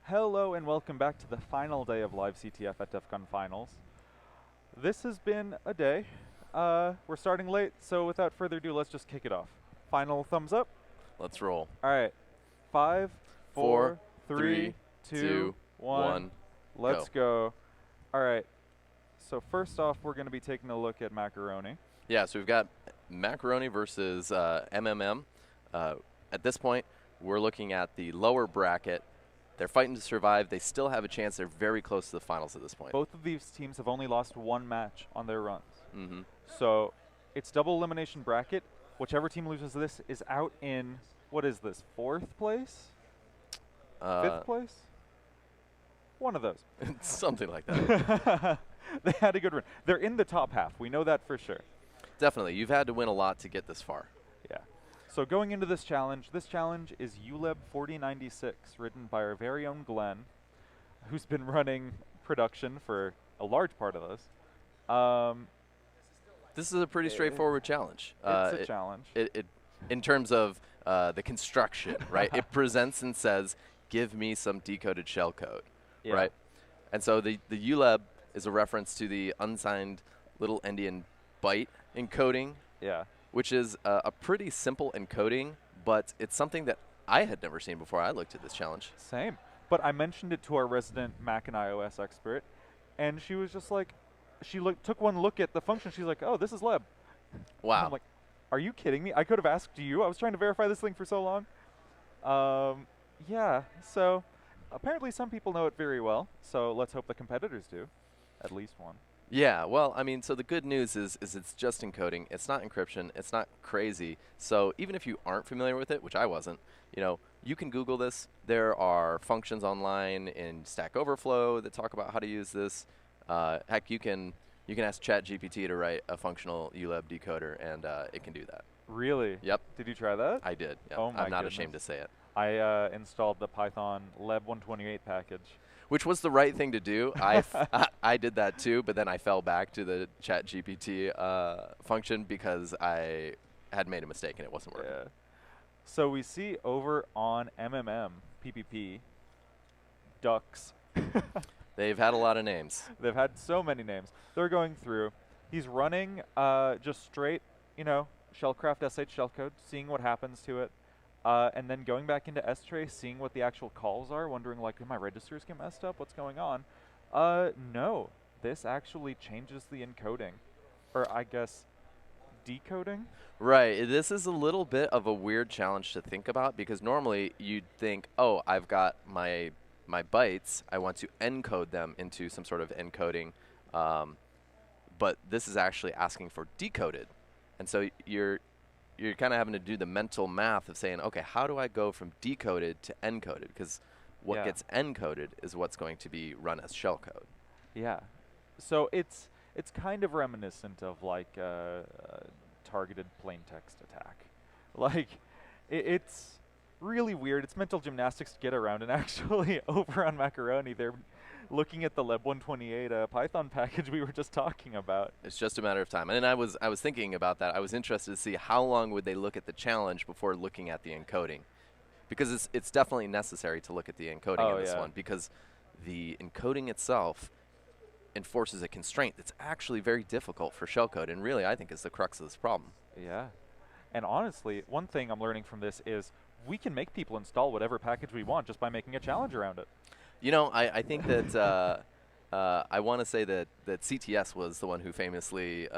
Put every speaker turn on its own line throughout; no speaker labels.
Hello and welcome back to the final day of LiveCTF at DEF CON Finals. This has been a day. We're starting late, so without further ado, let's just kick it off. Final thumbs up.
Let's roll.
All right. 5, 4, 3, 2,
2,
1. Let's go. All right. So first off, we're going to be taking a look at Mhackeroni.
Yeah, so we've got Mhackeroni versus MMM. At this point, we're looking at the lower bracket. They're fighting to survive. They still have a chance. They're very close to the finals at this point.
Both of these teams have only lost one match on their runs.
Mm-hmm.
So it's double elimination bracket. Whichever team loses this is out in, what is this, 4th place? 5th place? One of those.
Something like that.
They had a good run. They're in the top half. We know that for sure.
Definitely. You've had to win a lot to get this far.
Yeah. So going into this challenge is ULEB 4096, written by our very own Glenn, who's been running production for a large part of this.
This is a pretty straightforward challenge.
It's a challenge.
In terms of the construction, right? It presents and says, give me some decoded shellcode, right? And so the ULEB is a reference to the unsigned little endian byte encoding.
Yeah.
Which is a pretty simple encoding, but it's something that I had never seen before I looked at this challenge.
Same. But I mentioned it to our resident Mac and iOS expert, and she was just like, took one look at the function. She's like, oh, this is lib.
Wow.
And I'm like, are you kidding me? I could have asked you. I was trying to verify this thing for so long. Yeah, so apparently some people know it very well, so let's hope the competitors do, at least one.
Yeah, well, I mean, so the good news is it's just encoding. It's not encryption. It's not crazy. So even if you aren't familiar with it, which I wasn't, you can Google this. There are functions online in Stack Overflow that talk about how to use this. Heck, you can ask ChatGPT to write a functional ULEB decoder, and it can do that.
Really?
Yep.
Did you try that?
I did. Yep.
Oh my
I'm not
goodness.
ashamed to say it.
I installed the Python leb 128 package.
Which was the right thing to do. I did that too, but then I fell back to the ChatGPT function because I had made a mistake and it wasn't working.
Yeah. So we see over on MMM, PPP, Ducks.
They've had a lot of names.
They've had so many names. They're going through. He's running just straight, shellcraft sh shellcode, seeing what happens to it. And then going back into strace, seeing what the actual calls are, wondering like, did my registers get messed up? What's going on? No, this actually changes the encoding, or I guess decoding.
Right. This is a little bit of a weird challenge to think about because normally you'd think, oh, I've got my bytes. I want to encode them into some sort of encoding, but this is actually asking for decoded, and so you're kind of having to do the mental math of saying, okay, how do I go from decoded to encoded? Because what gets encoded is what's going to be run as shellcode.
Yeah. So it's kind of reminiscent of like a targeted plain text attack. Like, it's really weird. It's mental gymnastics to get around. And actually, over on Mhackeroni, they're looking at the leb 128 Python package we were just talking about.
It's just a matter of time. And I was thinking about that. I was interested to see how long would they look at the challenge before looking at the encoding, because it's definitely necessary to look at the encoding in this one, because the encoding itself enforces a constraint that's actually very difficult for shellcode, and really I think is the crux of this problem.
Yeah. And honestly, one thing I'm learning from this is we can make people install whatever package we want just by making a challenge around it.
I think that I want to say that CTS was the one who famously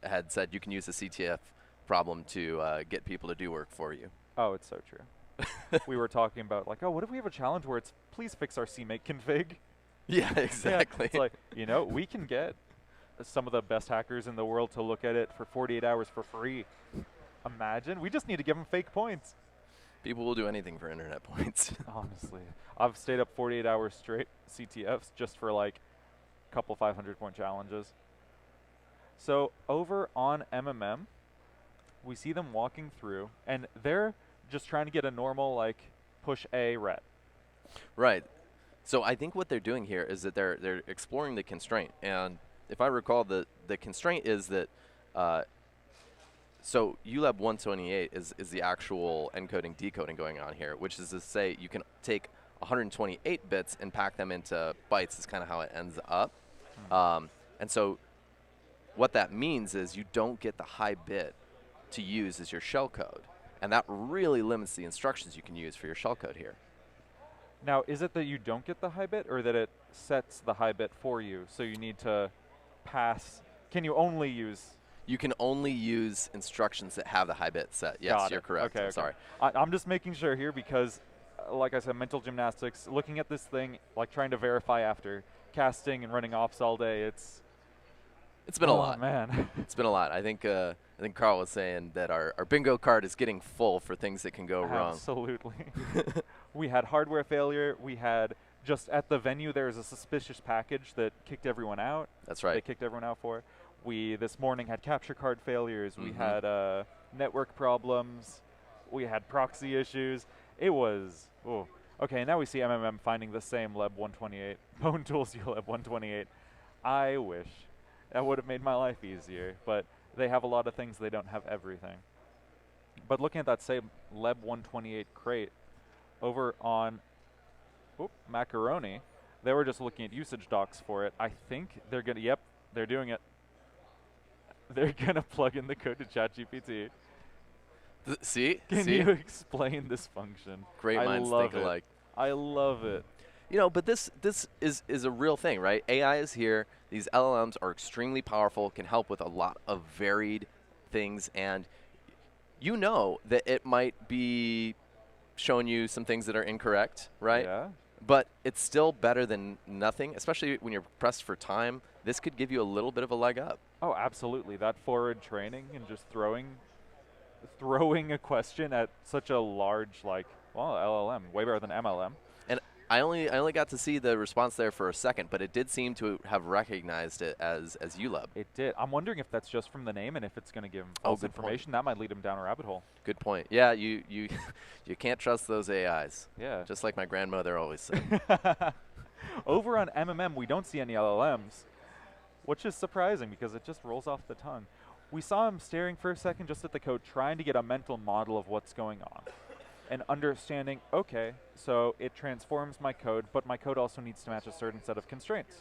had said you can use the CTF problem to get people to do work for you.
Oh, it's so true. We were talking about like, oh, what if we have a challenge where it's please fix our CMake config?
Yeah, exactly.
It's like, we can get some of the best hackers in the world to look at it for 48 hours for free. Imagine. We just need to give them fake points.
People will do anything for internet points.
Honestly. I've stayed up 48 hours straight CTFs just for like a couple 500-point challenges. So over on MMM, we see them walking through, and they're just trying to get a normal like push A ret.
Right. So I think what they're doing here is that they're exploring the constraint. And if I recall, the constraint is that so ULEB 128 is the actual encoding decoding going on here, which is to say you can take 128 bits and pack them into bytes is kind of how it ends up. And so what that means is you don't get the high bit to use as your shellcode. And that really limits the instructions you can use for your shellcode here.
Now, is it that you don't get the high bit, or that it sets the high bit for you, so you need to pass? Can you only use?
You can only use instructions that have the high bit set. Yes, you're correct.
Okay,
Sorry.
I'm just making sure here because, like I said, mental gymnastics, looking at this thing, like trying to verify after casting and running ops all day, it's
been a lot.
Oh, man.
It's been a lot. I think Carl was saying that our bingo card is getting full for things that can go wrong.
Absolutely. We had hardware failure. We had just at the venue there was a suspicious package that kicked everyone out.
That's right.
They kicked everyone out for. We this morning had capture card failures. We had network problems. We had proxy issues. It was okay. Now we see MMM finding the same Leb 128 Bone Tools ULEB 128. I wish that would have made my life easier, but they have a lot of things. They don't have everything. But looking at that same Leb 128 crate over on Mhackeroni, they were just looking at usage docs for it. I think they're going to, yep, they're doing it. They're going to plug in the code to ChatGPT.
See?
Can you explain this function?
Great minds think alike.
I love it.
You know, but this is a real thing, right? AI is here. These LLMs are extremely powerful, can help with a lot of varied things, and you know that it might be showing you some things that are incorrect, right?
Yeah.
But it's still better than nothing, especially when you're pressed for time. This could give you a little bit of a leg up.
Oh, absolutely. That forward training and just throwing a question at such a large, LLM, way better than MLM.
And I only got to see the response there for a second, but it did seem to have recognized it as ULEB.
It did. I'm wondering if that's just from the name and if it's going to give him false information. That might lead him down a rabbit hole.
Good point. Yeah, you you can't trust those AIs.
Yeah.
Just like my grandmother always said.
Over on MMM, we don't see any LLMs, which is surprising because it just rolls off the tongue. We saw him staring for a second just at the code, trying to get a mental model of what's going on. And understanding, okay, so it transforms my code, but my code also needs to match a certain set of constraints.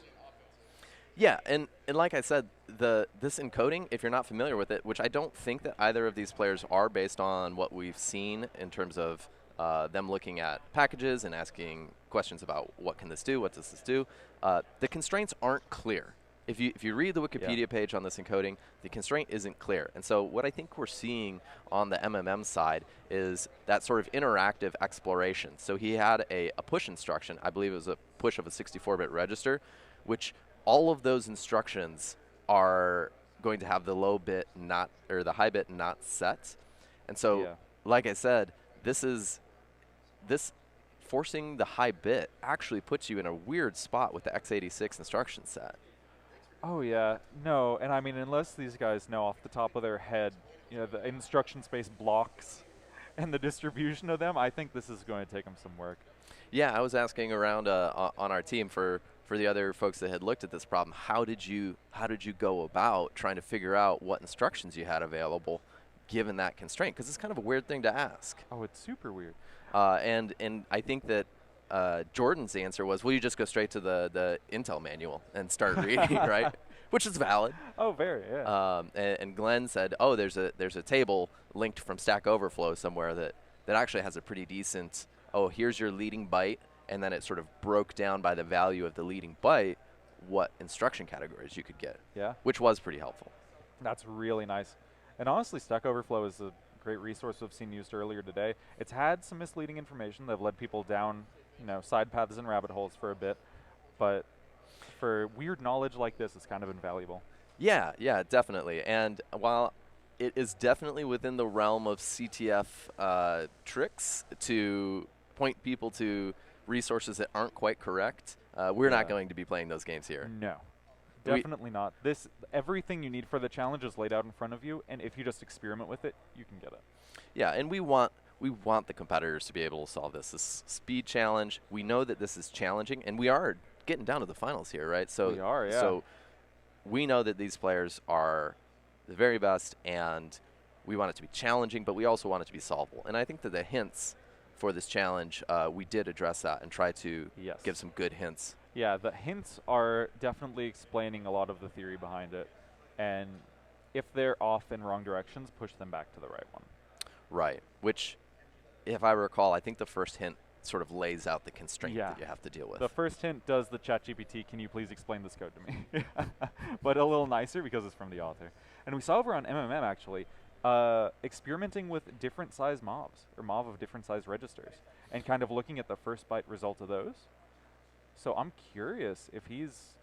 Yeah, and like I said, this encoding, if you're not familiar with it, which I don't think that either of these players are based on what we've seen in terms of them looking at packages and asking questions about what can this do, what does this do, the constraints aren't clear. If you read the Wikipedia page on this encoding, the constraint isn't clear. And so what I think we're seeing on the MMM side is that sort of interactive exploration. So he had a push instruction. I believe it was a push of a 64-bit register, which all of those instructions are going to have the low bit not, or the high bit not set. And so, like I said, this forcing the high bit actually puts you in a weird spot with the x86 instruction set.
Oh yeah, no, and I mean, unless these guys know off the top of their head, the instruction space blocks and the distribution of them, I think this is going to take them some work.
Yeah, I was asking around on our team for the other folks that had looked at this problem, how did you go about trying to figure out what instructions you had available given that constraint? Because it's kind of a weird thing to ask.
Oh, it's super weird.
And I think that Jordan's answer was, well, you just go straight to the Intel manual and start reading, right? Which is valid.
Oh, very, yeah.
And Glenn said, oh, there's a table linked from Stack Overflow somewhere that actually has a pretty decent, oh, here's your leading byte, and then it sort of broke down by the value of the leading byte what instruction categories you could get.
Yeah.
Which was pretty helpful.
That's really nice. And honestly, Stack Overflow is a great resource I've seen used earlier today. It's had some misleading information that have led people down side paths and rabbit holes for a bit, but for weird knowledge like this, it's kind of invaluable.
Yeah, definitely. And while it is definitely within the realm of CTF tricks to point people to resources that aren't quite correct, we're not going to be playing those games here.
No, definitely not. Everything you need for the challenge is laid out in front of you, and if you just experiment with it, you can get it. Yeah,
and we want the competitors to be able to solve this speed challenge. We know that this is challenging, and we are getting down to the finals here, right? So
we are, yeah.
So we know that these players are the very best, and we want it to be challenging, but we also want it to be solvable. And I think that the hints for this challenge, we did address that and try to
Yes.
give some good hints.
Yeah, the hints are definitely explaining a lot of the theory behind it. And if they're off in wrong directions, push them back to the right one.
Right. Which, if I recall, I think the first hint sort of lays out the constraint that you have to deal with.
The first hint does the ChatGPT, can you please explain this code to me? But a little nicer because it's from the author. And we saw over on MMM, actually, experimenting with different size mobs, or mob of different size registers, and kind of looking at the first byte result of those. So I'm curious if he's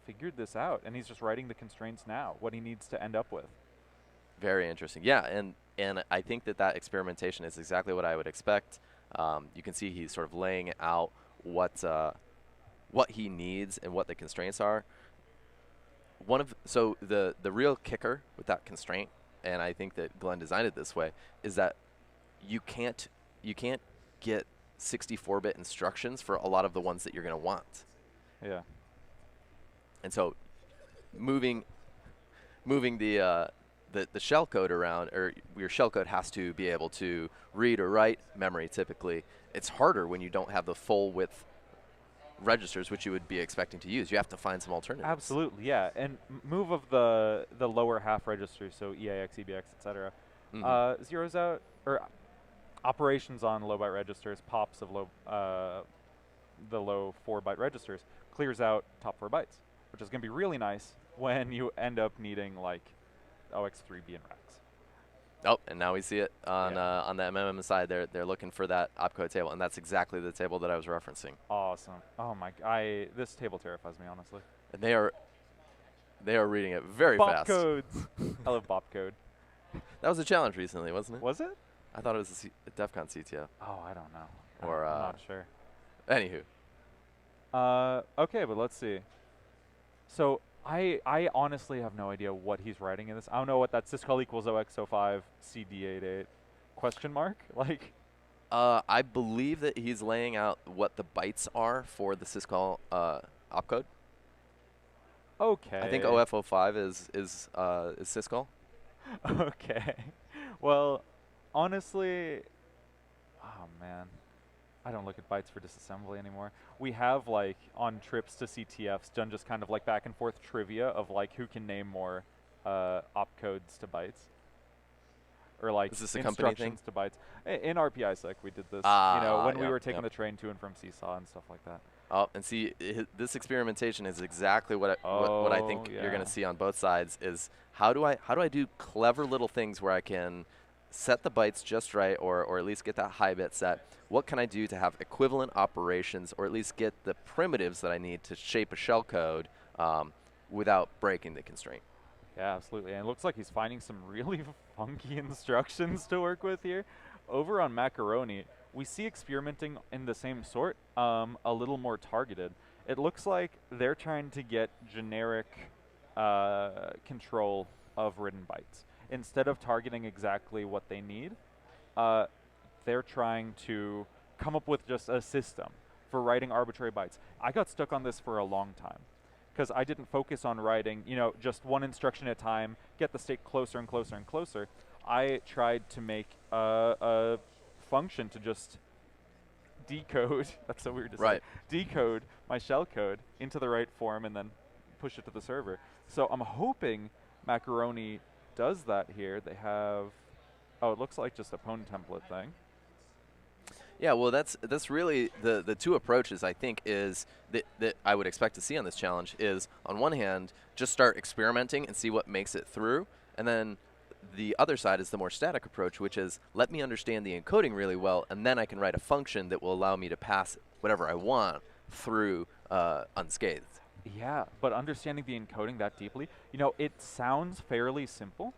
figured this out, and he's just writing the constraints now, what he needs to end up with.
Very interesting. Yeah, and I think that experimentation is exactly what I would expect. You can see he's sort of laying out what he needs and what the constraints are. So the real kicker with that constraint, and I think that Glenn designed it this way, is that you can't get 64-bit instructions for a lot of the ones that you're going to want.
Yeah.
And so moving the shellcode around, or your shellcode has to be able to read or write memory typically. It's harder when you don't have the full width registers, which you would be expecting to use. You have to find some alternatives.
Absolutely, yeah. And move of the lower half registers, so EAX, EBX, etc. Zeroes out, or operations on low byte registers, pops of the low 4-byte registers, clears out top 4 bytes, which is going to be really nice when you end up needing like OX3B and racks.
Oh, and now we see it on the MMM side. They're looking for that opcode table, and that's exactly the table that I was referencing.
Awesome. Oh my! This table terrifies me, honestly.
And they are reading it very fast.
Bop codes. I love bop code.
That was a challenge recently, wasn't it?
Was it?
I thought it was a DEF CON CTO.
Oh, I don't know.
Or
I'm not sure.
Anywho.
Okay, but let's see. So I honestly have no idea what he's writing in this. I don't know what that syscall equals OX05 CD88 question mark like.
I believe that he's laying out what the bytes are for the syscall opcode.
Okay.
I think OF05 is syscall.
Okay. Well, honestly, oh man, I don't look at bytes for disassembly anymore. We have like on trips to CTFs done just kind of like back and forth trivia of like who can name more opcodes to bytes, or like
is this a company thing?
Instructions to bytes. In RPISec we did this. When we were taking the train to and from Seesaw and stuff like that.
Oh, and see, this experimentation is exactly what I think you're going to see on both sides. Is how do I do clever little things where I can set the bytes just right, or at least get that high bit set. What can I do to have equivalent operations, or at least get the primitives that I need to shape a shellcode without breaking the constraint?
Yeah, absolutely. And it looks like he's finding some really funky instructions to work with here. Over on Mhackeroni, we see experimenting in the same sort, a little more targeted. It looks like they're trying to get generic control of written bytes. Instead of targeting exactly what they need, they're trying to come up with just a system for writing arbitrary bytes. I got stuck on this for a long time because I didn't focus on writing, just one instruction at a time, get the state closer and closer and closer. I tried to make a function to just decode, that's so weird to say, decode my shellcode into the right form and then push it to the server. So I'm hoping Mhackeroni does that here. They have, it looks like just a pwn template thing.
Yeah, well, that's really the two approaches I think is that I would expect to see on this challenge is, on one hand, just start experimenting and see what makes it through, and then the other side is the more static approach, which is let me understand the encoding really well, and then I can write a function that will allow me to pass whatever I want through unscathed.
Yeah, but understanding the encoding that deeply, it sounds fairly simple,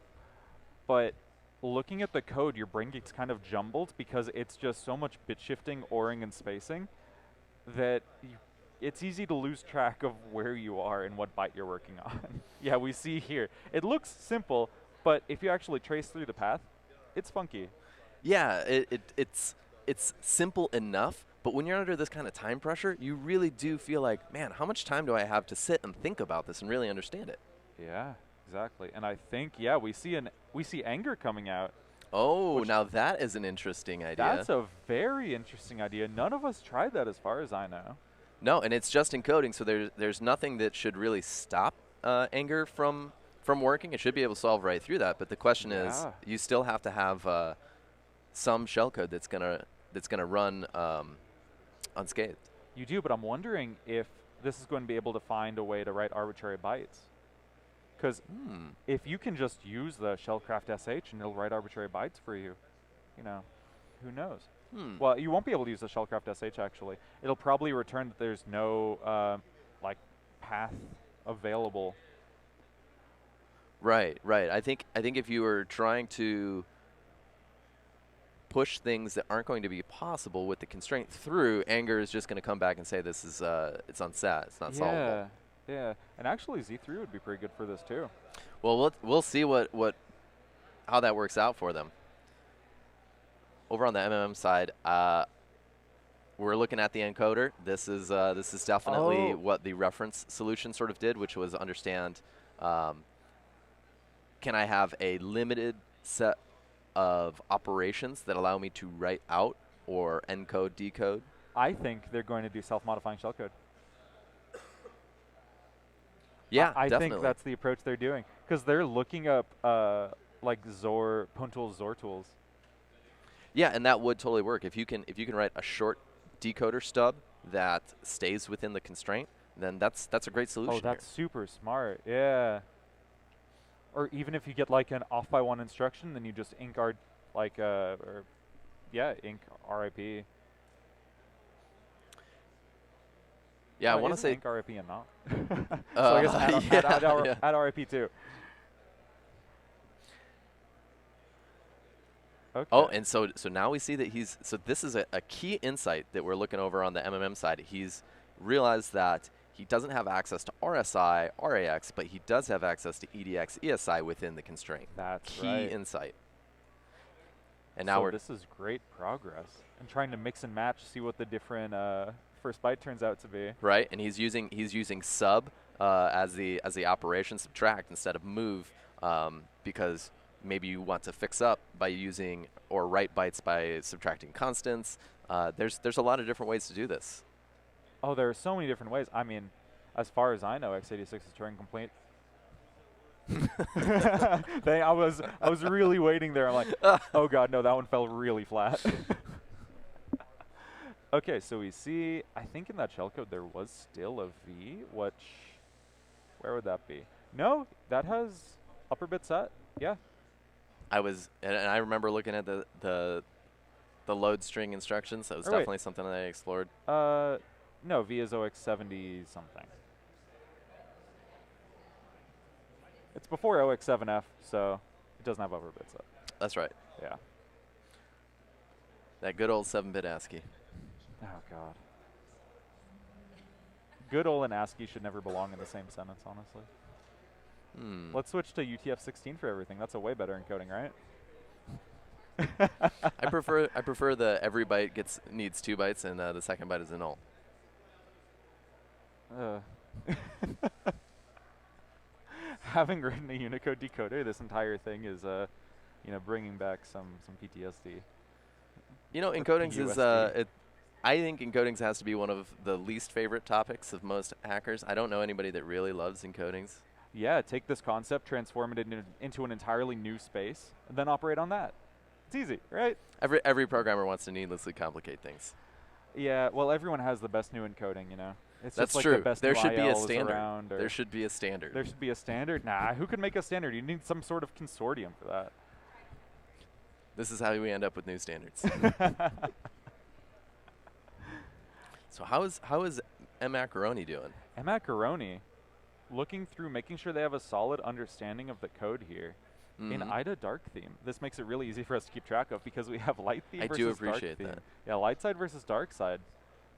but looking at the code, your brain gets kind of jumbled because it's just so much bit shifting, ORing, and spacing that it's easy to lose track of where you are and what byte you're working on. Yeah, we see here. It looks simple, but if you actually trace through the path, it's funky.
Yeah, it's simple enough, but when you're under this kind of time pressure, you really do feel like, man, how much time do I have to sit and think about this and really understand it?
Yeah, exactly. And I think, yeah, we see anger coming out.
Oh, now that is an interesting idea.
That's a very interesting idea. None of us tried that as far as I know.
No, and it's just encoding, so there's nothing that should really stop anger from working. It should be able to solve right through that. But the question is, you still have to have some shellcode that's gonna run unscathed.
You do, but I'm wondering if this is going to be able to find a way to write arbitrary bytes. Because if you can just use the shellcraft sh and it'll write arbitrary bytes for you, you know, who knows? Well, you won't be able to use the shellcraft sh actually. It'll probably return that there's no like path available.
Right. I think if you were trying to push things that aren't going to be possible with the constraint through, anger is just going to come back and say this is it's unsat, it's not solvable.
Yeah, and actually Z3 would be pretty good for this too.
Well, we'll see how that works out for them. Over on the MMM side, we're looking at the encoder. This is definitely what the reference solution sort of did, which was understand, can I have a limited set of operations that allow me to write out or encode, decode?
I think they're going to do self-modifying shellcode.
Yeah,
I
definitely.
think that's the approach they're doing because they're looking up like Puntools Zor tools.
Yeah, and that would totally work if you can write a short decoder stub that stays within the constraint. Then that's a great solution.
Oh, that's super smart. Yeah. Or even if you get like an off by one instruction, then you just ink ink RIP.
Yeah, I want to say
ink RIP and not. So I guess add RIP too. Okay.
Oh, and so now we see that this is a key insight that we're looking over on the MMM side. He's realized that he doesn't have access to RSI, RAX, but he does have access to EDX, ESI within the constraint.
That's
key insight. And now
this is great progress. And trying to mix and match, see what the different first byte turns out to be.
Right, and he's using sub as the operation, subtract instead of move, because maybe you want to fix up by using or write bytes by subtracting constants. There's a lot of different ways to do this.
Oh, there are so many different ways. I mean, as far as I know, x86 is Turing complete. I was really waiting there. I'm like, oh god, no, that one fell really flat. Okay, so we see, I think in that shellcode there was still a V, where would that be? No, that has upper bit set. Yeah.
And I remember looking at the load string instructions. That was definitely something that I explored.
No, V is OX70 something. It's before OX7F, so it doesn't have upper bit set.
That's right.
Yeah.
That good old 7-bit ASCII.
Oh god. Good old and ASCII should never belong in the same sentence, honestly. Let's switch to UTF-16 for everything. That's a way better encoding, right?
I prefer the every byte needs 2 bytes and the second byte is a null.
Having written a Unicode decoder, this entire thing is, bringing back some PTSD.
You know, encodings is I think encodings has to be one of the least favorite topics of most hackers. I don't know anybody that really loves encodings.
Yeah, take this concept, transform it into an entirely new space, and then operate on that. It's easy, right?
Every programmer wants to needlessly complicate things.
Yeah, well, everyone has the best new encoding, you know. It's
That's
just like
true.
the best
There
new
should be a
ILs
standard.
around,
There should be a standard.
There should be a standard? Nah, who could make a standard? You need some sort of consortium for that.
This is how we end up with new standards. So how is mhackeroni doing?
mhackeroni, looking through, making sure they have a solid understanding of the code here. In IDA dark theme, this makes it really easy for us to keep track of because we have light theme versus dark theme. I do appreciate that. Yeah, light side versus dark side.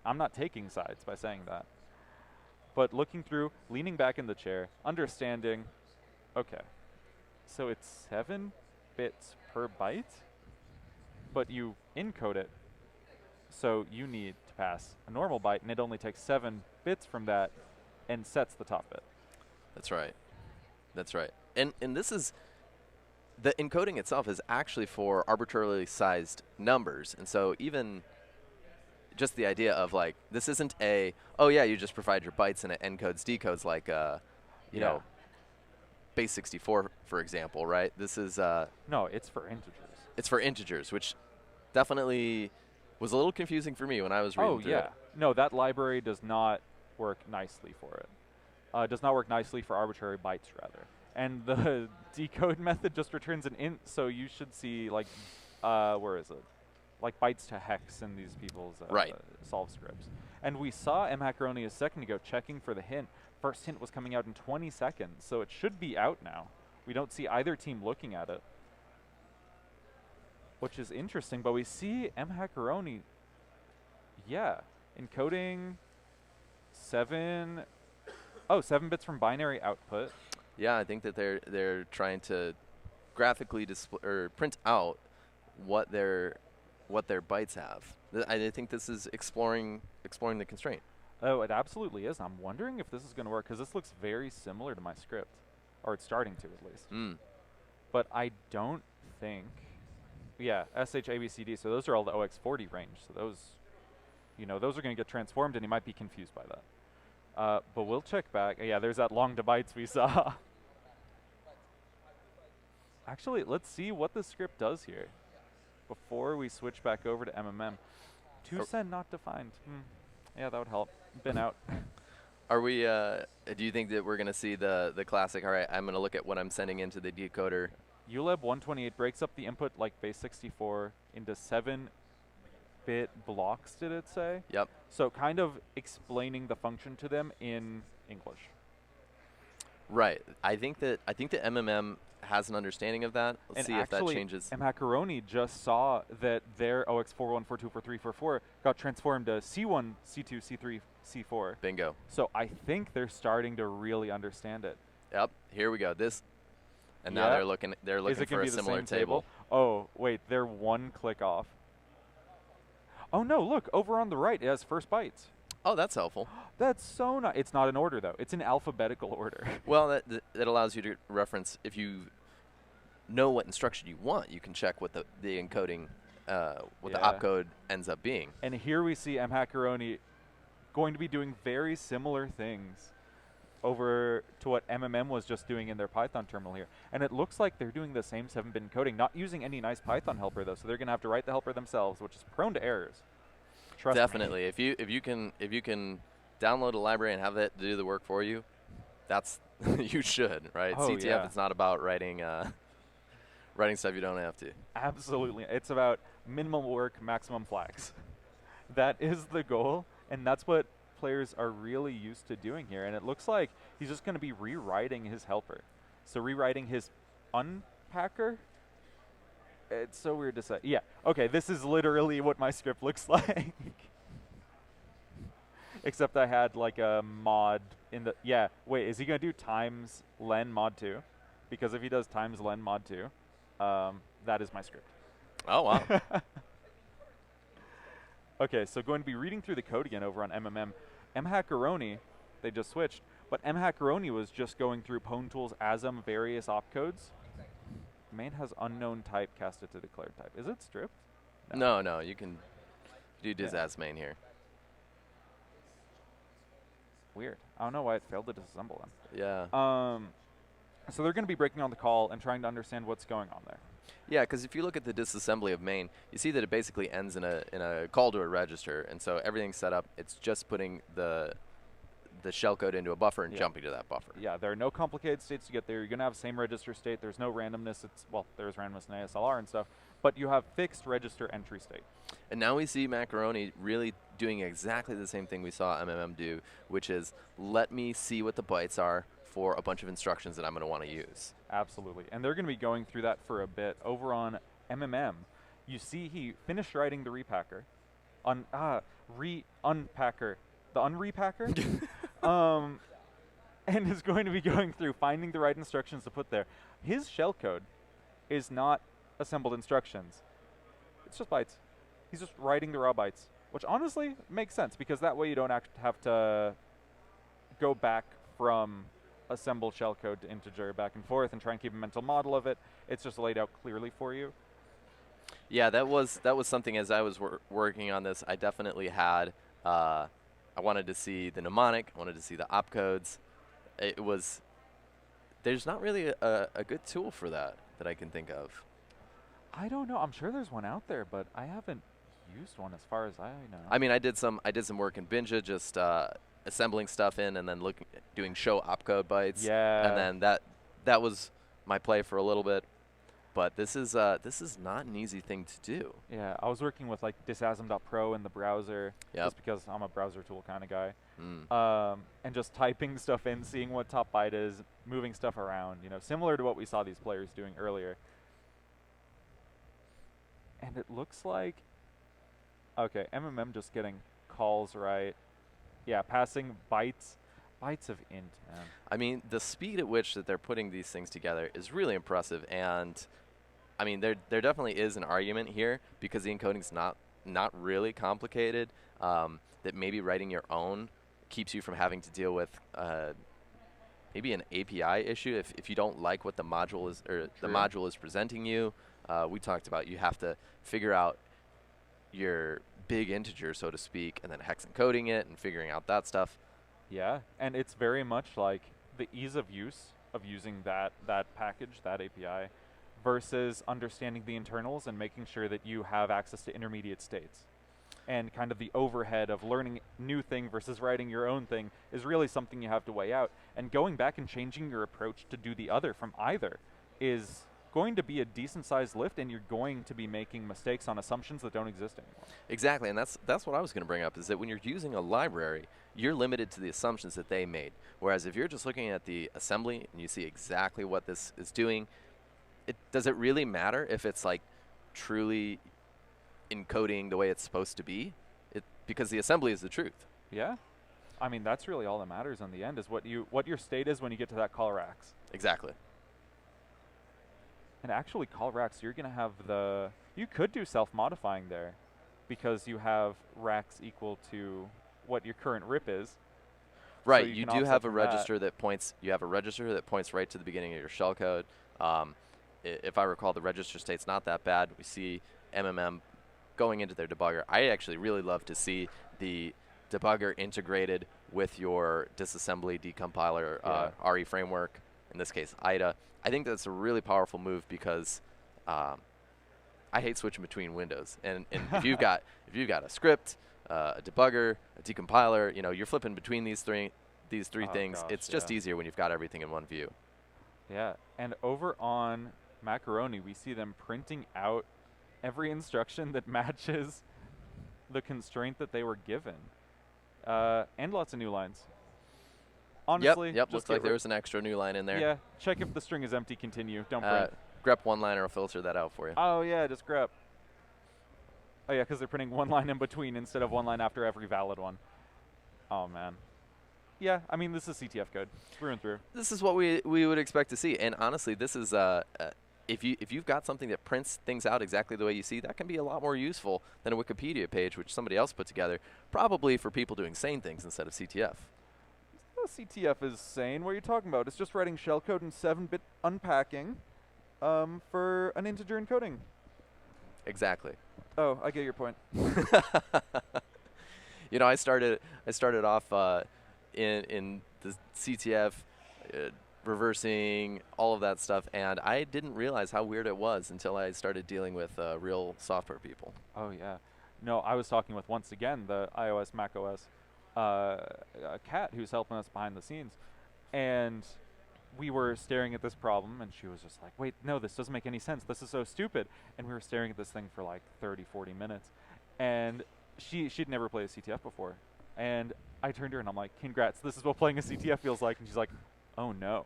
I'm not taking sides by saying that. But looking through, leaning back in the chair, understanding, okay, so it's 7 bits per byte, but you encode it, so you need to pass a normal byte, and it only takes 7 bits from that and sets the top bit.
That's right. That's right. And this is the encoding itself is actually for arbitrarily sized numbers, and so even just the idea of like this isn't oh yeah, you just provide your bytes and it encodes decodes like you know, base 64 for example, right? This is
No, it's for integers.
it's for integers, which definitely was a little confusing for me when I was reading through it.
No, that library does not work nicely for it. Does not work nicely for arbitrary bytes, rather. And the decode method just returns an int, so you should see, like, where is it? Like bytes to hex in these people's solve scripts. And we saw mhackeroni a second ago checking for the hint. First hint was coming out in 20 seconds, so it should be out now. We don't see either team looking at it, which is interesting. But we see mhackeroni, encoding 7 bits from binary output.
Yeah, I think that they're trying to graphically display or print out what their bytes have. I think this is exploring the constraint.
Oh, it absolutely is. I'm wondering if this is going to work, because this looks very similar to my script, or it's starting to at least. But I don't think. Yeah, SH, ABCD. So those are all the OX40 range. So those, those are going to get transformed, and you might be confused by that. But we'll check back. Yeah, there's that long to bytes we saw. Actually, let's see what the script does here before we switch back over to MMM. To send not defined. Yeah, that would help. Been out.
Are we, do you think that we're going to see the classic, all right, I'm going to look at what I'm sending into the decoder?
ULEB 128 breaks up the input like base 64 into 7-bit blocks, did it say?
Yep.
So kind of explaining the function to them in English.
Right. I think that MMM has an understanding of that. Let's see if that changes.
And mhackeroni just saw that their OX41424344 got transformed to C1, C2, C3, C4.
Bingo.
So I think they're starting to really understand it.
Yep. Here we go. And now they're looking for a similar table.
Oh, wait, they're one click off. Oh no, look, over on the right it has first bytes.
Oh, that's helpful.
That's so nice. It's not in order, though. It's in alphabetical order.
Well, that allows you to reference, if you know what instruction you want, you can check what the encoding, the opcode ends up being.
And here we see mhackeroni going to be doing very similar things over to what MMM was just doing in their Python terminal here. And it looks like they're doing the same 7-bit encoding, not using any nice Python helper, though. So they're going to have to write the helper themselves, which is prone to errors. Trust
Definitely.
me.
If you can download a library and have it do the work for you, that's you should, right?
Oh,
CTF is not about writing stuff you don't have to.
Absolutely. It's about minimum work, maximum flags. That is the goal, and that's what players are really used to doing here. And it looks like he's just going to be rewriting his helper. So rewriting his unpacker. It's so weird to say. Yeah. Okay, this is literally what my script looks like. Except I had like a mod in the... Yeah, wait, is he going to do times len mod 2? Because if he does times len mod 2, that is my script.
Oh, wow.
Okay, so going to be reading through the code again over on MMM. mhackeroni, they just switched, but mhackeroni was just going through pwnTools asm various opcodes. Main has unknown type casted to declared type. Is it stripped?
No, you can do dis as main here.
Weird. I don't know why it failed to disassemble them.
Yeah.
So they're going to be breaking on the call and trying to understand what's going on there.
Yeah, because if you look at the disassembly of main, you see that it basically ends in a call to a register, and so everything's set up. It's just putting the shellcode into a buffer and jumping to that buffer.
Yeah, there are no complicated states to get there. You're going to have the same register state. There's no randomness. There's randomness in ASLR and stuff, but you have fixed register entry state.
And now we see mhackeroni really doing exactly the same thing we saw MMM do, which is let me see what the bytes are for a bunch of instructions that I'm going to want to use.
Absolutely. And they're going to be going through that for a bit. Over on MMM, you see he finished writing the repacker. Unpacker. The unrepacker. And is going to be going through finding the right instructions to put there. His shellcode is not assembled instructions. It's just bytes. He's just writing the raw bytes, which honestly makes sense because that way you don't have to go back from assemble shellcode to integer back and forth and try and keep a mental model of it. It's just laid out clearly for you.
Yeah, that was something as I was working on this. I definitely had. I wanted to see the mnemonic. I wanted to see the opcodes. It was. There's not really a good tool for that I can think of.
I don't know. I'm sure there's one out there, but I haven't used one as far as I know.
I mean, I did some work in Binja, just assembling stuff in and then doing show opcode bytes.
Yeah.
And then that was my play for a little bit. But this is not an easy thing to do.
Yeah, I was working with like disasm.pro in the browser,
Yep.
just because I'm a browser tool kind of guy. And just typing stuff in, seeing what top byte is, moving stuff around, you know, similar to what we saw these players doing earlier. And it looks like, okay, MMM just getting calls right. Yeah, passing bytes of int, man.
I mean, the speed at which that they're putting these things together is really impressive. And I mean, there definitely is an argument here because the encoding's not really complicated. That maybe writing your own keeps you from having to deal with maybe an API issue if you don't like what the module is or the module is presenting you. We talked about you have to figure out your big integer, so to speak, and then hex encoding it and figuring out that stuff.
Yeah, and it's very much like the ease of use of using that package, that API, versus understanding the internals and making sure that you have access to intermediate states. And kind of the overhead of learning new thing versus writing your own thing is really something you have to weigh out. And going back and changing your approach to do the other from either is going to be a decent sized lift, and you're going to be making mistakes on assumptions that don't exist anymore.
Exactly, and that's what I was going to bring up, is that when you're using a library, you're limited to the assumptions that they made. Whereas if you're just looking at the assembly and you see exactly what this is doing, does it really matter if it's like truly encoding the way it's supposed to be? Because the assembly is the truth.
Yeah. I mean, that's really all that matters in the end, is what your state is when you get to that call racks.
Exactly.
And actually, call racks, you're going to have you could do self-modifying there, because you have racks equal to what your current rip is.
Right,
so
you do have a register that points. You have a register that points right to the beginning of your shellcode. If I recall, the register state's not that bad. We see MMM going into their debugger. I actually really love to see the debugger integrated with your disassembly decompiler RE framework. In this case, IDA. I think that's a really powerful move because I hate switching between windows. And if you've got a script, a debugger, a decompiler, you're flipping between these three things.
Gosh,
it's just easier when you've got everything in one view.
Yeah, and over on Mhackeroni, we see them printing out every instruction that matches the constraint that they were given, and lots of new lines. Honestly,
Yep. Looks like there was an extra new line in there.
Yeah, check if the string is empty, continue, don't print.
Grep one-liner will filter that out for you.
Oh yeah, just grep. Oh yeah, because they're printing one line in between instead of one line after every valid one. Oh man. Yeah, I mean, this is CTF code through and through.
This is what we would expect to see, and honestly, this is if you've got something that prints things out exactly the way you see, that can be a lot more useful than a Wikipedia page, which somebody else put together, probably for people doing sane things instead of CTF.
CTF is sane. What are you talking about? It's just writing shellcode and 7-bit unpacking for an integer encoding.
Exactly.
Oh, I get your point.
I started off in the CTF, reversing all of that stuff, and I didn't realize how weird it was until I started dealing with real software people.
Oh yeah. No, I was talking with, once again, the iOS, macOS Kat, who's helping us behind the scenes, and we were staring at this problem, and she was just like, wait, no, this doesn't make any sense, this is so stupid. And we were staring at this thing for like 30-40 minutes, and she'd never played a CTF before, and I turned to her and I'm like, congrats, this is what playing a CTF feels like. And she's like, oh no.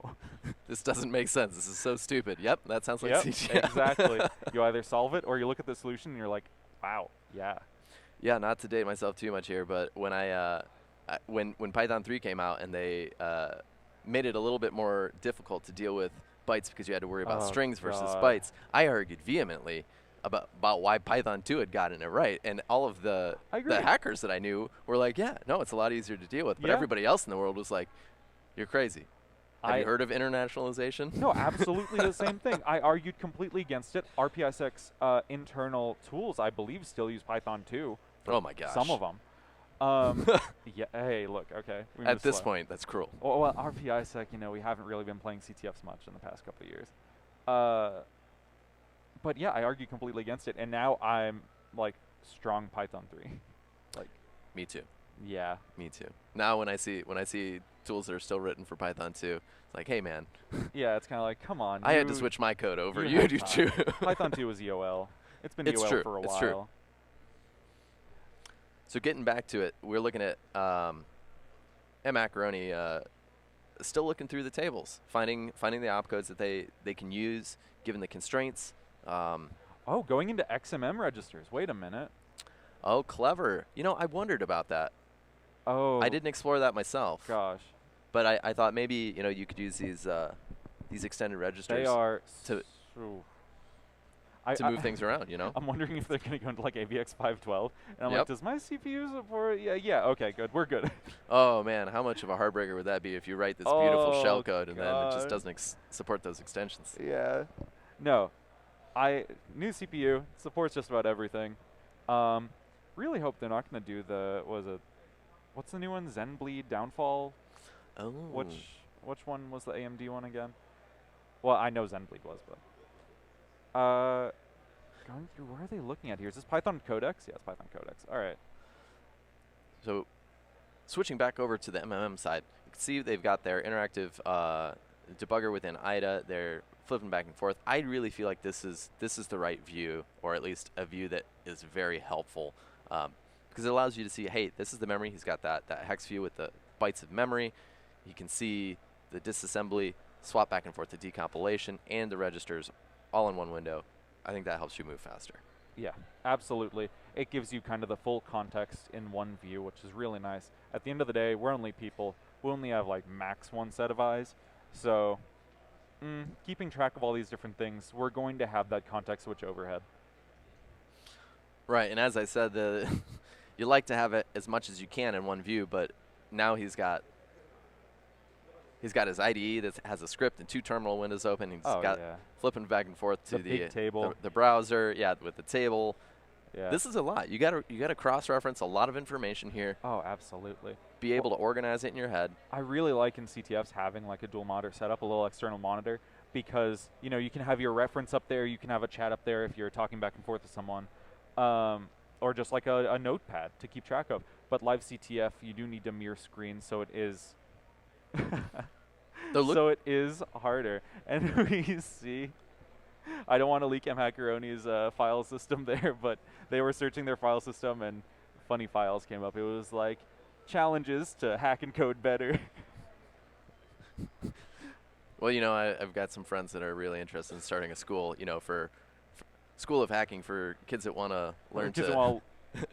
This doesn't make sense, this is so stupid. Yep, that sounds like CTF.
Exactly. You either solve it or you look at the solution and you're like, wow, yeah.
Yeah, not to date myself too much here, but when when Python 3 came out and they made it a little bit more difficult to deal with bytes because you had to worry about strings versus bytes, I argued vehemently about why Python 2 had gotten it right, and all of the hackers that I knew were like, yeah, no, it's a lot easier to deal with, but everybody else in the world was like, you're crazy. Have you heard of internationalization?
No, absolutely the same thing. I argued completely against it. RPISX internal tools, I believe, still use Python 2.
Oh my gosh.
Some of them. Yeah. Hey, look. Okay.
At this point, that's cruel.
Well, RPISec, we haven't really been playing CTFs much in the past couple of years. But yeah, I argue completely against it, and now I'm like strong Python 3. Like.
Me too.
Yeah.
Me too. Now when I see tools that are still written for Python 2, it's like, hey man.
Yeah, it's kind of like, come on.
I had to switch my code over. You do too.
Python 2 was EOL. It's been
It's
EOL
true.
for a
It's
while.
true. So getting back to it, we're looking at mhackeroni still looking through the tables, finding the opcodes that they can use given the constraints.
Oh, going into XMM registers. Wait a minute.
Oh, clever. I wondered about that.
Oh.
I didn't explore that myself.
Gosh.
But I thought maybe you could use these extended registers.
They are
to
move
things around.
I'm wondering if they're going to go into like AVX 512, and I'm
Yep.
like, does my CPU support? Yeah. Okay, good. We're good.
Oh man, how much of a heartbreaker would that be if you write this beautiful
Oh,
shellcode and then it just
God.
doesn't support those extensions?
Yeah. No. New CPU supports just about everything. Really hope they're not going to do what's the new one? Zenbleed Downfall?
Oh.
Which one was the AMD one again? Well, I know Zenbleed was, but going through, where are they looking at here? Is this Python Codex? Yeah, it's Python Codex. All right.
So switching back over to the MMM side, you can see they've got their interactive debugger within IDA. They're flipping back and forth. I really feel like this is the right view, or at least a view that is very helpful, because it allows you to see, hey, this is the memory. He's got that hex view with the bytes of memory. You can see the disassembly, swap back and forth to decompilation, and the registers all in one window. I think that helps you move faster.
Yeah, absolutely. It gives you kind of the full context in one view, which is really nice. At the end of the day, we're only people. We only have like max one set of eyes. So keeping track of all these different things, we're going to have that context switch overhead.
Right, and as I said, you like to have it as much as you can in one view, but now he's got his IDE that has a script and two terminal windows open. He's got flipping back and forth to
big table.
The browser, with the table.
Yeah.
This is a lot. You got to cross-reference a lot of information here.
Oh, absolutely.
Be able to organize it in your head.
I really like in CTFs having like a dual monitor setup, a little external monitor, because you can have your reference up there, you can have a chat up there if you're talking back and forth with someone, or just like a notepad to keep track of. But LiveCTF, you do need to mirror screen, so it is. So it is harder, and we see. I don't want to leak mhackeroni's file system there, but they were searching their file system, and funny files came up. It was like challenges to hack and code better.
Well, I've got some friends that are really interested in starting a school, for school of hacking for kids that want to learn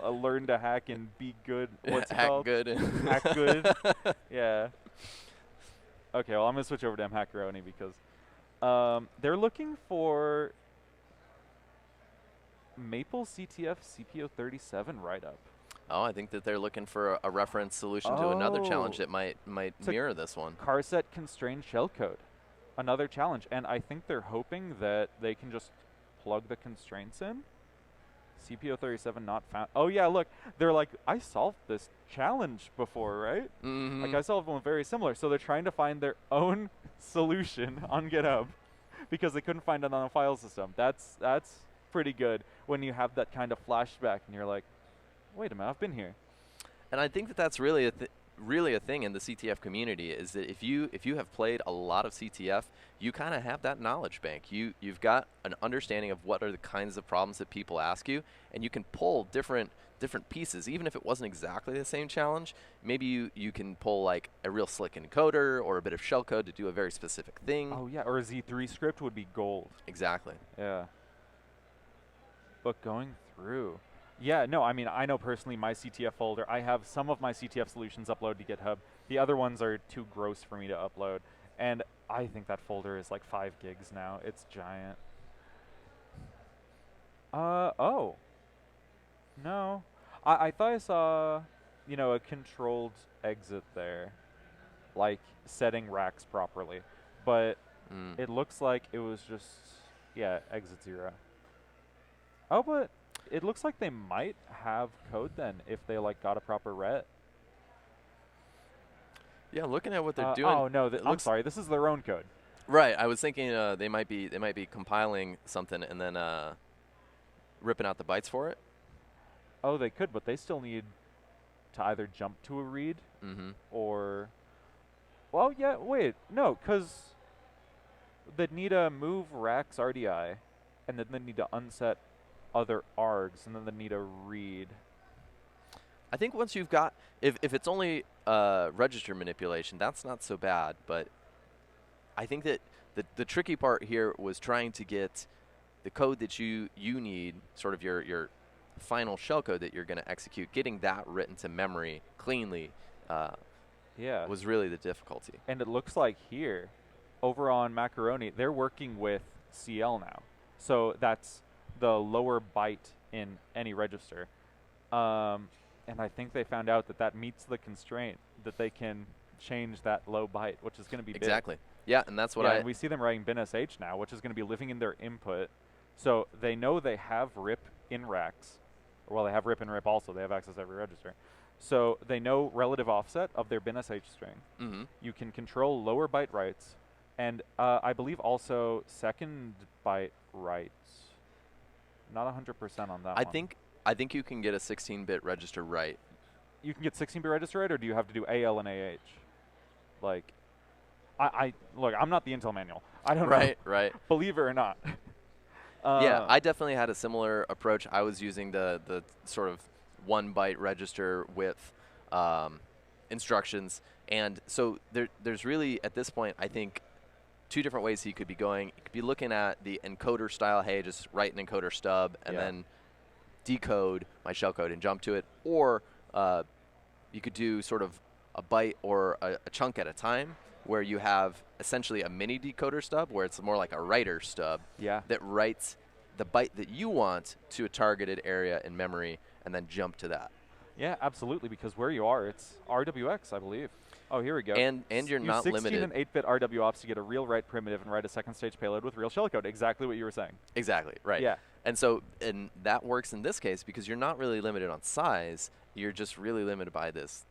learn to hack and be good. What's it
hack
called?
good.
Hack good. Yeah. Okay, well, I'm going to switch over to mhackeroni because they're looking for Maple CTF CPO 37 write-up.
Oh, I think that they're looking for a reference solution to another challenge that might mirror this one.
Carset constrained shellcode, another challenge, and I think they're hoping that they can just plug the constraints in. CPO 37 not found. Oh yeah, look, they're like, I solved this challenge before, right?
Mm-hmm.
Like I solved one very similar. So they're trying to find their own solution on GitHub because they couldn't find it on a file system. That's pretty good when you have that kind of flashback and you're like, wait a minute, I've been here.
And I think that that's really a thing in the CTF community, is that if you have played a lot of CTF, you kind of have that knowledge bank. You've got an understanding of what are the kinds of problems that people ask you, and you can pull different pieces, even if it wasn't exactly the same challenge. Maybe you can pull like a real slick encoder or a bit of shellcode to do a very specific thing.
Oh yeah, or a Z3 script would be gold.
Exactly.
Yeah. But going through. Yeah, no, I mean, I know personally my CTF folder, I have some of my CTF solutions upload to GitHub. The other ones are too gross for me to upload. And I think that folder is like 5 gigs now. It's giant. Oh. No. I thought I saw, a controlled exit there. like setting racks properly, but
Mm.
it looks like it was just, yeah, exit 0. Oh, but it looks like they might have code then if they like got a proper ret.
Yeah, looking at what they're doing.
Oh no, I'm
looks
sorry. This is their own code.
right. I was thinking they might be compiling something and then ripping out the bytes for it.
Oh, they could, but they still need to either jump to a read
Mm-hmm.
or, well, yeah, wait, no, because they need to move racks RDI, and then they need to unset other args, and then they need to read.
I think once you've got, if it's only register manipulation, that's not so bad. But I think that the tricky part here was trying to get the code that you need, sort of your final shellcode that you're going to execute, getting that written to memory cleanly
Yeah.
was really the difficulty.
And it looks like here, over on Mhackeroni, they're working with CL now. So that's the lower byte in any register. And I think they found out that that meets the constraint that they can change that low byte, which is going to be
Exactly.
big.
Yeah, and that's what
And we see them writing bin.sh now, which is going to be living in their input. So they know they have RIP in racks. Well, they have RIP and RIP also. They have access to every register. So they know relative offset of their bin.sh string.
Mm-hmm.
You can control lower byte writes, and I believe also second byte writes. Not 100% on that one.
I think you can get a 16-bit register right.
You can get 16-bit register right, or do you have to do AL and AH? Like, I look, I'm not the Intel manual. I don't know.
Right.
Believe it or not.
Yeah, I definitely had a similar approach. I was using the sort of 1-byte register with instructions. And so there's really, at this point, I think, 2 different ways he could be going. He could be looking at the encoder style, hey, just write an encoder stub and then decode my shellcode and jump to it. Or you could do sort of a byte or a chunk at a time, where you have essentially a mini decoder stub, where it's more like a writer stub that writes the byte that you want to a targeted area in memory and then jump to that.
Yeah, absolutely, because where you are, it's RWX, I believe. Oh, here we go.
And you're
Use
not
16
limited.
and 8-bit RWOps to get a real write primitive and write a second stage payload with real shellcode. Exactly what you were saying.
Exactly, right.
Yeah.
And so and that works in this case because you're not really limited on size. You're just really limited by this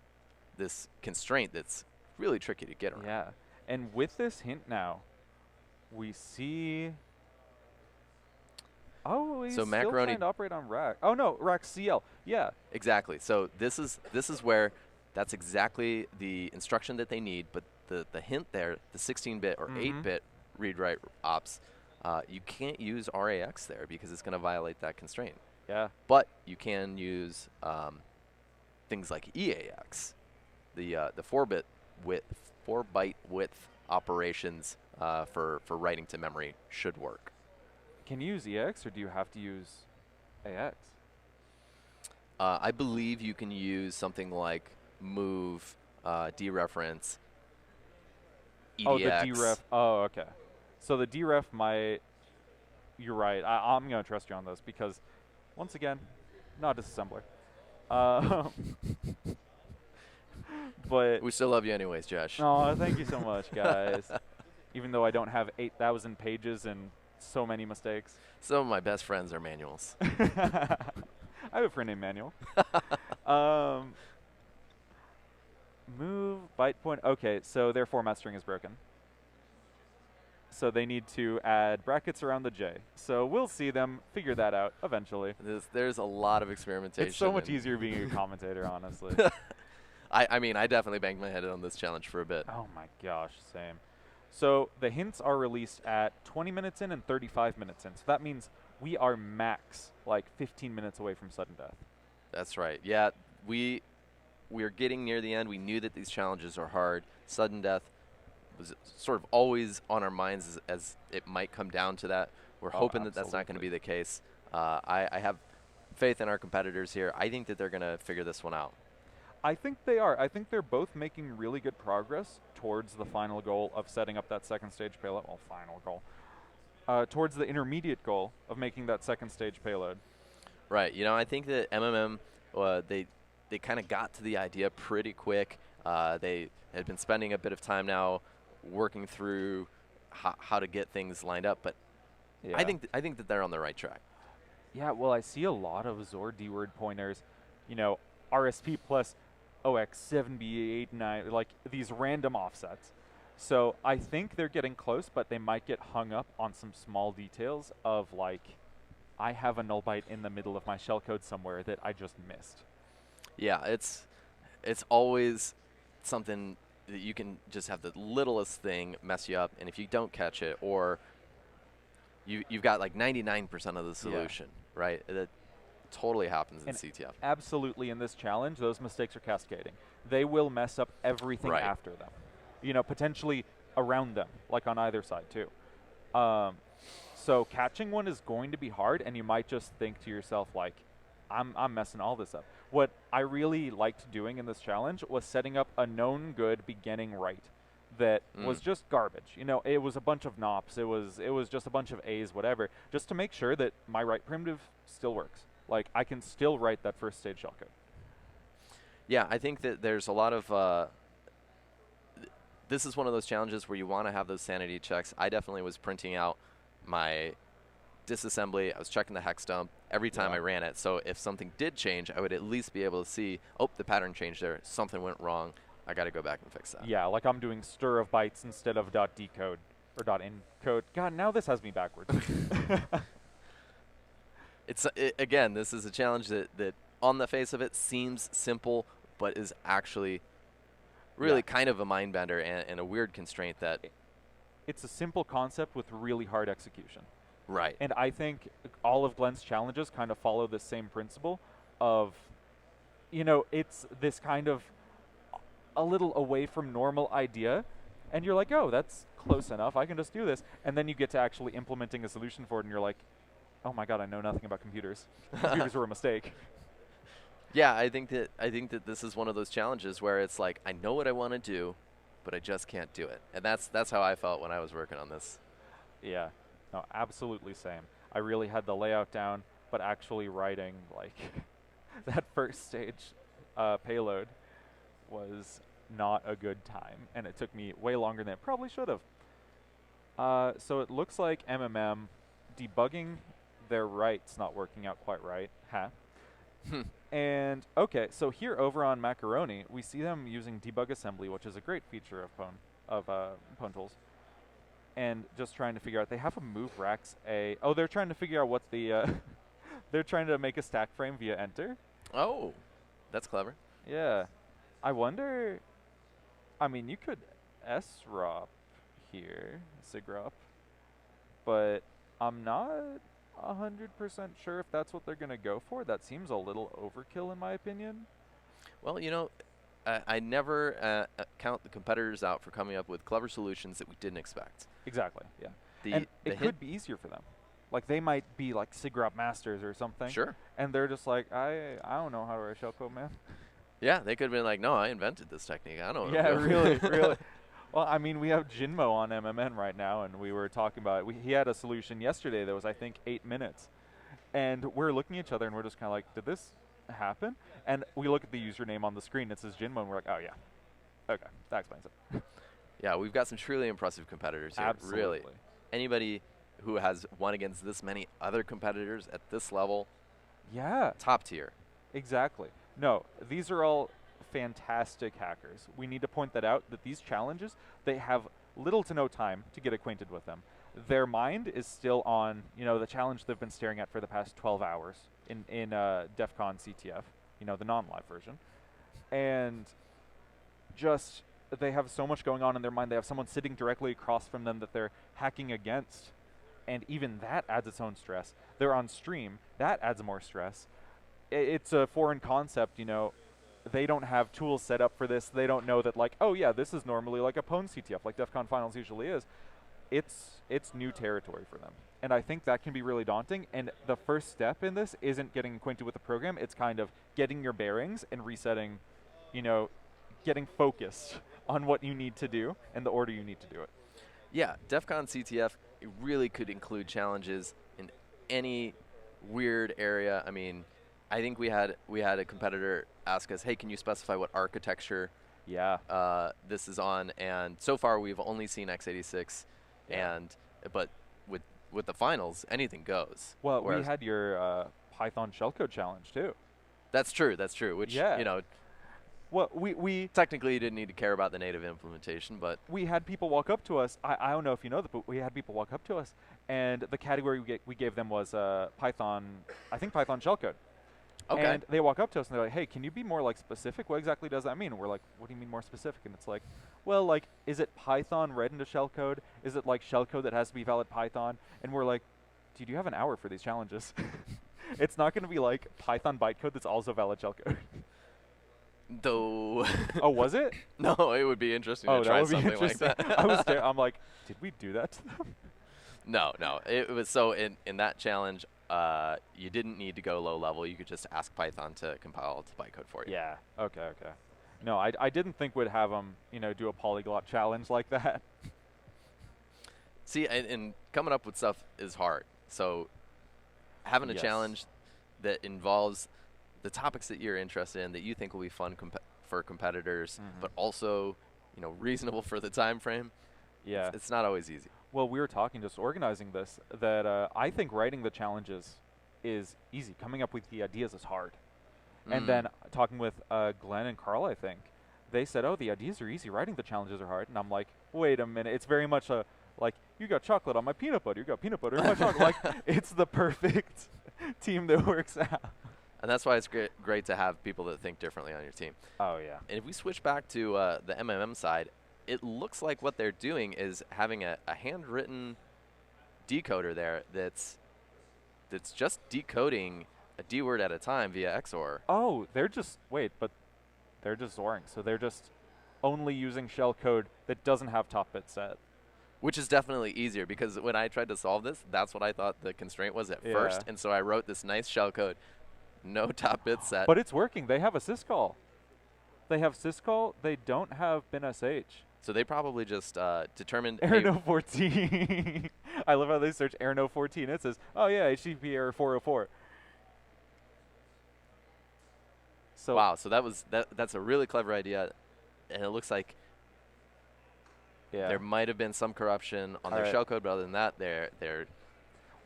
constraint that's really tricky to get around.
Yeah. And with this hint now, we see... Oh, he's
So
still
Mhackeroni
trying to operate on rack. Oh, no, rack CL. Yeah.
Exactly. So this is where that's exactly the instruction that they need, but the hint there, the 16-bit or 8-bit read-write ops, you can't use RAX there because it's going to violate that constraint.
Yeah.
But you can use things like EAX, the 4-byte width operations for writing to memory should work.
Can you use EX, or do you have to use AX?
I believe you can use something like move, dereference, EDX.
Oh, the deref. Oh, okay. So the deref might... You're right. I'm going to trust you on this because, once again, not a disassembler. But
we still love you anyways, Josh.
oh, thank you so much, guys. Even though I don't have 8,000 pages and so many mistakes.
Some of my best friends are manuals.
I have a friend named Manuel. Move, byte point. Okay, so their format string is broken. So they need to add brackets around the J. So we'll see them figure that out eventually.
There's a lot of experimentation.
It's so much easier being a commentator, honestly.
I mean, I definitely banged my head on this challenge for a bit.
Oh my gosh, same. So the hints are released at 20 minutes in and 35 minutes in. So that means we are max like 15 minutes away from sudden death.
That's right. Yeah, we are getting near the end. We knew that these challenges are hard. Sudden death was sort of always on our minds as it might come down to that. We're hoping that that's not going to be the case. I have faith in our competitors here. I think that they're going to figure this one out.
I think they are. I think they're both making really good progress towards the final goal of setting up that second stage payload. Well, final goal. Towards the intermediate goal of making that second stage payload.
Right. You know, I think that MMM, they kind of got to the idea pretty quick. They had been spending a bit of time now working through how to get things lined up, but
Yeah.
I think that they're on the right track.
Yeah, well, I see a lot of Zor D-word pointers, you know, RSP plus OX7B89, like these random offsets. So I think they're getting close, but they might get hung up on some small details of like, I have a null byte in the middle of my shellcode somewhere that I just missed.
Yeah, it's always something that you can just have the littlest thing mess you up, and if you don't catch it, or you've got like 99% of the solution, right? That totally happens in
And
CTF.
absolutely, in this challenge, those mistakes are cascading. They will mess up everything
Right.
after them. You know, potentially around them, like on either side too. So catching one is going to be hard, and you might just think to yourself like, I'm messing all this up. What I really liked doing in this challenge was setting up a known good beginning right that was just garbage. You know, it was a bunch of nops. It was just a bunch of A's, whatever, just to make sure that my write primitive still works. Like, I can still write that first stage shellcode.
Yeah, I think that there's a lot of this is one of those challenges where you want to have those sanity checks. I definitely was printing out my disassembly. I was checking the hex dump every time I ran it. So if something did change, I would at least be able to see, oh, the pattern changed there. Something went wrong. I got to go back and fix that.
Yeah, like I'm doing stir of bytes instead of .decode or .encode. God, now this has me backwards.
Again, this is a challenge that on the face of it seems simple, but is actually really kind of a mind bender and a weird constraint that.
It's a simple concept with really hard execution.
Right.
And I think all of Glenn's challenges kind of follow the same principle of, you know, it's this kind of a little away from normal idea, and you're like, oh, that's close enough. I can just do this. And then you get to actually implementing a solution for it, and you're like, oh my god, I know nothing about computers. Computers were a mistake.
Yeah, I think that this is one of those challenges where it's like, I know what I want to do, but I just can't do it. And that's how I felt when I was working on this.
Yeah. No, absolutely same. I really had the layout down, but actually writing like that first stage payload was not a good time, and it took me way longer than it probably should have. So it looks like MMM debugging their writes not working out quite right. And okay, so here over on Macaroni, we see them using debug assembly, which is a great feature of Pwn tools. And just trying to figure out, they have a move racks a. Oh, they're trying to figure out what the. They're trying to make a stack frame via enter.
Oh, that's clever.
Yeah, I wonder. I mean, you could srop here, sigrop, but I'm not 100% sure if that's what they're gonna go for. That seems a little overkill in my opinion.
Well, you know, I never count the competitors out for coming up with clever solutions that we didn't expect.
Exactly. Yeah.
The
And it could be easier for them. Like they might be like sigrop masters or something.
Sure.
And they're just like, I don't know how to write shellcode, man.
Yeah, they could have been like, no, I invented this technique. I don't know.
Yeah, really, really. Well, I mean, we have Jinmo on MMN right now, and we were talking about it. He had a solution yesterday that was, I think, 8 minutes. And we're looking at each other, and we're just kind of like, did this happen? And we look at the username on the screen. It says Jinmo, and we're like, oh, yeah. Okay, that explains it.
Yeah, we've got some truly impressive competitors here.
Absolutely.
Really. Anybody who has won against this many other competitors at this level,
Yeah.
top tier.
Exactly. No, these are all fantastic hackers. We need to point that out, that these challenges, they have little to no time to get acquainted with them. Their mind is still on, you know, the challenge they've been staring at for the past 12 hours in DEF CON CTF, you know, the non-live version. And just, they have so much going on in their mind. They have someone sitting directly across from them that they're hacking against. And even that adds its own stress. They're on stream. That adds more stress. It's a foreign concept, you know. They don't have tools set up for this. They don't know that, like, oh yeah, this is normally like a Pwn CTF, like DEF CON Finals usually is. It's new territory for them. And I think that can be really daunting. And the first step in this isn't getting acquainted with the program. It's kind of getting your bearings and resetting, you know, getting focused on what you need to do and the order you need to do it.
Yeah, DEF CON CTF, it really could include challenges in any weird area. I mean, I think we had a competitor ask us, hey, can you specify what architecture
Yeah.
This is on, and so far we've only seen x86,
Yeah.
but with the finals, anything goes.
Well, we
Whereas
had your Python shellcode challenge too.
that's true. That's true. Which
Yeah. Well, we
technically you didn't need to care about the native implementation, but
we had people walk up to us. I don't know if you know that, but we had people walk up to us, and the category we gave them was Python, I think Python shellcode.
okay.
And they walk up to us and they're like, "Hey, can you be more like specific? What exactly does that mean?" And we're like, "What do you mean more specific?" And it's like, "Well, like, is it Python read into shellcode? Is it like shellcode that has to be valid Python?" And we're like, "Dude, you have an hour for these challenges. It's not going to be like Python bytecode that's also valid shellcode."
Though.
Oh, was it?
No, it would be interesting
Oh,
to
that
try
would be
something like
interesting.
that.
I was there. I'm like, did we do that to them?
No, no. It was so in that challenge, you didn't need to go low level. You could just ask Python to compile to bytecode for you.
Yeah. Okay. Okay. No, I didn't think we'd have them, do a polyglot challenge like that.
See, and coming up with stuff is hard. So having a
Yes.
challenge that involves the topics that you're interested in, that you think will be fun for competitors, but also, reasonable for the time frame.
Yeah.
It's not always easy.
Well, we were talking, just organizing this, that I think writing the challenges is easy. Coming up with the ideas is hard. And then talking with Glenn and Carl, I think, they said, "Oh, the ideas are easy. Writing the challenges are hard." And I'm like, "Wait a minute. It's very much like, you got chocolate on my peanut butter. You got peanut butter on my chocolate." Like, it's the perfect team that works out.
And that's why it's great to have people that think differently on your team.
Oh, yeah.
And if we switch back to the MMM side, it looks like what they're doing is having a handwritten decoder there that's just decoding a D word at a time via XOR.
Oh, they're just Zoring. So they're just only using shellcode that doesn't have top bit set.
Which is definitely easier, because when I tried to solve this, that's what I thought the constraint was at first.
Yeah.
And so I wrote this nice shellcode, no top bit set.
But it's working. They have a syscall. They have syscall. They don't have bin sh.
So they probably just determined
Error 14. I love how they search error 14. It says, "Oh yeah, HTTP error 404." So
wow, so that's a really clever idea, and it looks like
yeah.
there might have been some corruption on their
Alright.
shellcode, but other than that, they're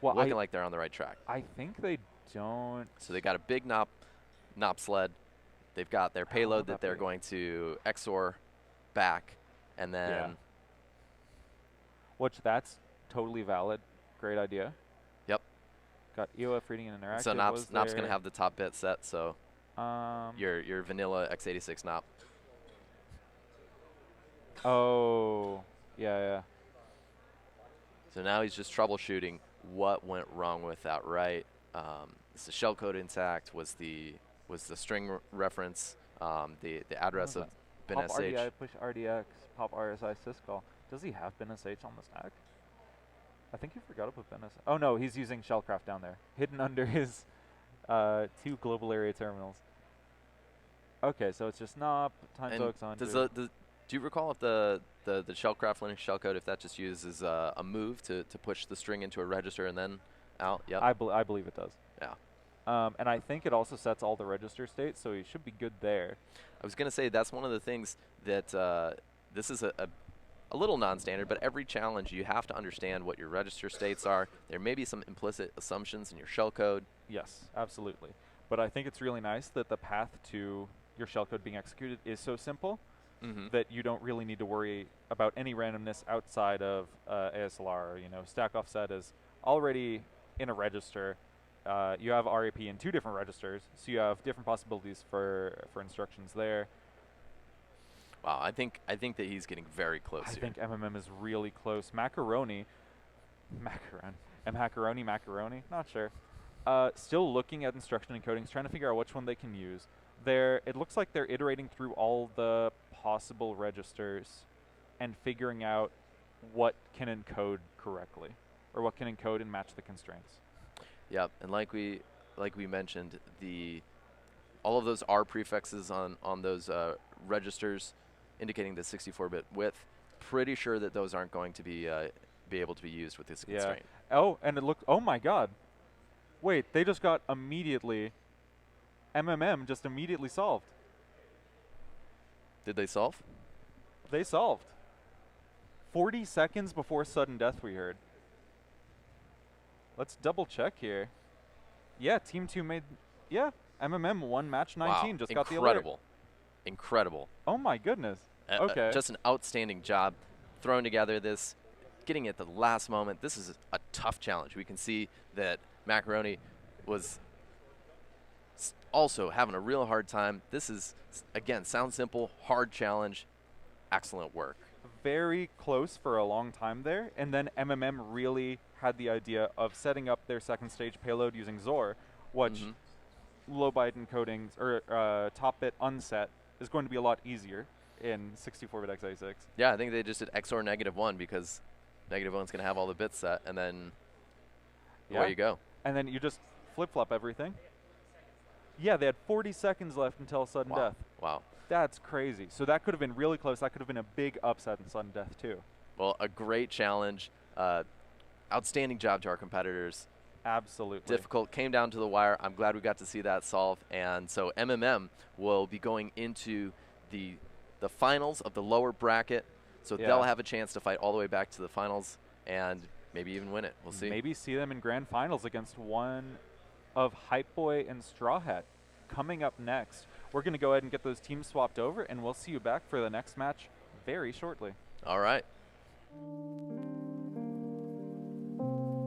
Well,
looking like they're on the right track.
I think they don't.
So they got a big NOP sled. They've got their
How
payload
would
that
that
they're
be?
going to XOR back, and then
Yeah. Which that's totally valid. Great idea.
Yep.
Got EOF reading and interactive.
So NOP's going to
there.
have the top bit set. So
Um.
your vanilla x86 NOP.
Oh. Yeah. Yeah.
So now he's just troubleshooting what went wrong with that write. Is the shellcode intact? Was the string reference? The address of bin
Pop
sh?
RDI, push RDX, pop RSI syscall. Does he have bin sh on the stack? I think he forgot to put bin sh. Oh no, he's using shellcraft down there, hidden under his 2 global area terminals. Okay, so it's just NOP times
And
OX on.
do you recall if the shellcraft Linux shellcode, if that just uses a move to push the string into a register and then out? Yep.
I believe it does.
Yeah.
And I think it also sets all the register states, so he should be good there.
I was going to say that's one of the things that this is a little non-standard, but every challenge you have to understand what your register states are. There may be some implicit assumptions in your shellcode.
Yes, absolutely. But I think it's really nice that the path to your shellcode being executed is so simple that you don't really need to worry about any randomness outside of ASLR. Stack offset is already in a register. You have RAP in 2 different registers, so you have different possibilities for instructions there.
Wow, I think that he's getting very close
I
here.
think MMM is really close. Macaroni, not sure. Still looking at instruction encodings, trying to figure out which one they can use. It looks like they're iterating through all the possible registers and figuring out what can encode correctly, or what can encode and match the constraints.
Yep, and like we mentioned, all of those R prefixes on those registers indicating the 64-bit width. Pretty sure that those aren't going to be able to be used with this constraint.
Oh, and it looked. Oh my God! Wait, they just got immediately. MMM just immediately solved.
Did they solve?
They solved. 40 seconds before sudden death, we heard. Let's double check here. Yeah, Team 2 made, yeah, MMM won match 19,
Wow.
just got the alert.
Incredible. Incredible.
Oh my goodness. Okay.
Just an outstanding job throwing together this, getting it at the last moment. This is a tough challenge. We can see that Macaroni was also having a real hard time. This is, again, sounds simple, hard challenge, excellent work.
Very close for a long time there, and then MMM really had the idea of setting up their second stage payload using XOR, which low byte encodings or top bit unset is going to be a lot easier in 64-bit x86.
Yeah, I think they just did XOR -1 because -1's going to have all the bits set, and then away you go.
And then you just flip-flop everything. Yeah, they had 40 seconds left until sudden death.
Wow.
That's crazy. So that could have been really close. That could have been a big upset in sudden death, too.
Well, a great challenge. Outstanding job to our competitors.
Absolutely.
Difficult. Came down to the wire. I'm glad we got to see that solve. And so MMM will be going into the finals of the lower bracket. So they'll have a chance to fight all the way back to the finals and maybe even win it. We'll see.
Maybe see them in grand finals against one of Hype Boy and Straw Hat. Coming up next, we're going to go ahead and get those teams swapped over, and we'll see you back for the next match very shortly.
All right.